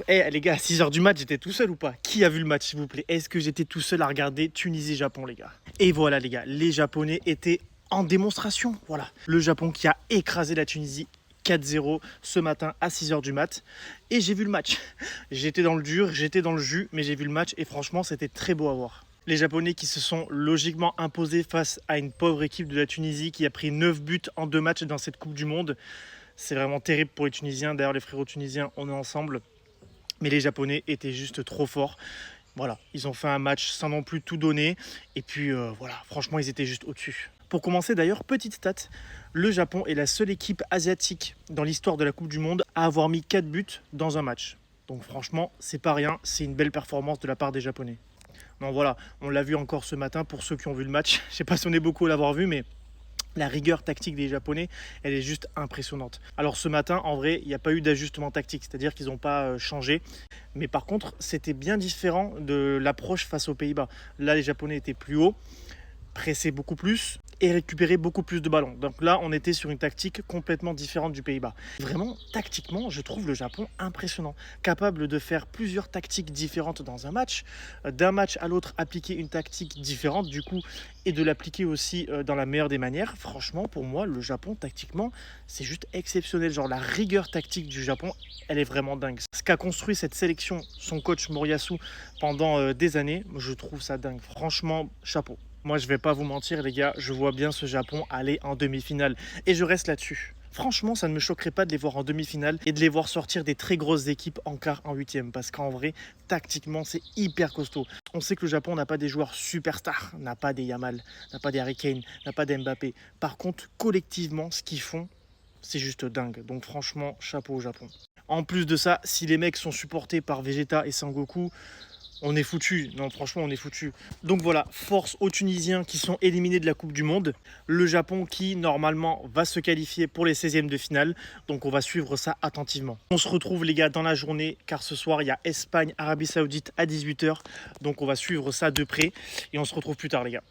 Les gars, à 6h du match, j'étais tout seul ou pas? Qui a vu le match, s'il vous plaît? Est-ce que j'étais tout seul à regarder Tunisie-Japon, les gars? Et voilà, les gars, les Japonais étaient en démonstration. Voilà, le Japon qui a écrasé la Tunisie 4-0 ce matin à 6h du mat. Et j'ai vu le match. J'étais dans le dur, j'étais dans le jus, mais j'ai vu le match et franchement, c'était très beau à voir. Les Japonais qui se sont logiquement imposés face à une pauvre équipe de la Tunisie qui a pris 9 buts en 2 matchs dans cette Coupe du Monde. C'est vraiment terrible pour les Tunisiens. D'ailleurs, les frérots tunisiens, on est ensemble. Mais les Japonais étaient juste trop forts. Voilà, ils ont fait un match sans non plus tout donner. Et puis voilà, franchement, ils étaient juste au-dessus. Pour commencer d'ailleurs, petite stat, le Japon est la seule équipe asiatique dans l'histoire de la Coupe du Monde à avoir mis 4 buts dans un match. Donc franchement, c'est pas rien, c'est une belle performance de la part des Japonais. Non voilà, on l'a vu encore ce matin pour ceux qui ont vu le match. Je sais pas si on est beaucoup à l'avoir vu, mais la rigueur tactique des Japonais, elle est juste impressionnante. Alors ce matin, en vrai, il n'y a pas eu d'ajustement tactique, c'est-à-dire qu'ils n'ont pas changé. Mais par contre, c'était bien différent de l'approche face aux Pays-Bas. Là, les Japonais étaient plus hauts, pressaient beaucoup plus et récupéraient beaucoup plus de ballons. Donc là, on était sur une tactique complètement différente du Pays-Bas. Vraiment, tactiquement, je trouve le Japon impressionnant. Capable de faire plusieurs tactiques différentes dans un match, d'un match à l'autre appliquer une tactique différente du coup, et de l'appliquer aussi dans la meilleure des manières. Franchement, pour moi, le Japon, tactiquement, c'est juste exceptionnel. Genre, la rigueur tactique du Japon, elle est vraiment dingue. Ce qu'a construit cette sélection, son coach Moriyasu, pendant des années, je trouve ça dingue. Franchement, chapeau. Moi, je vais pas vous mentir, les gars, je vois bien ce Japon aller en demi-finale. Et je reste là-dessus. Franchement, ça ne me choquerait pas de les voir en demi-finale et de les voir sortir des très grosses équipes en quart, en huitième. Parce qu'en vrai, tactiquement, c'est hyper costaud. On sait que le Japon n'a pas des joueurs superstars, n'a pas des Yamal, n'a pas des Harry Kane, n'a pas des Mbappé. Par contre, collectivement, ce qu'ils font, c'est juste dingue. Donc franchement, chapeau au Japon. En plus de ça, si les mecs sont supportés par Vegeta et Sangoku, on est foutu. Non, franchement, on est foutu. Donc voilà, force aux Tunisiens qui sont éliminés de la Coupe du Monde. Le Japon qui, normalement, va se qualifier pour les 16e de finale. Donc on va suivre ça attentivement. On se retrouve, les gars, dans la journée, car ce soir, il y a Espagne, Arabie Saoudite à 18h. Donc on va suivre ça de près. Et on se retrouve plus tard, les gars.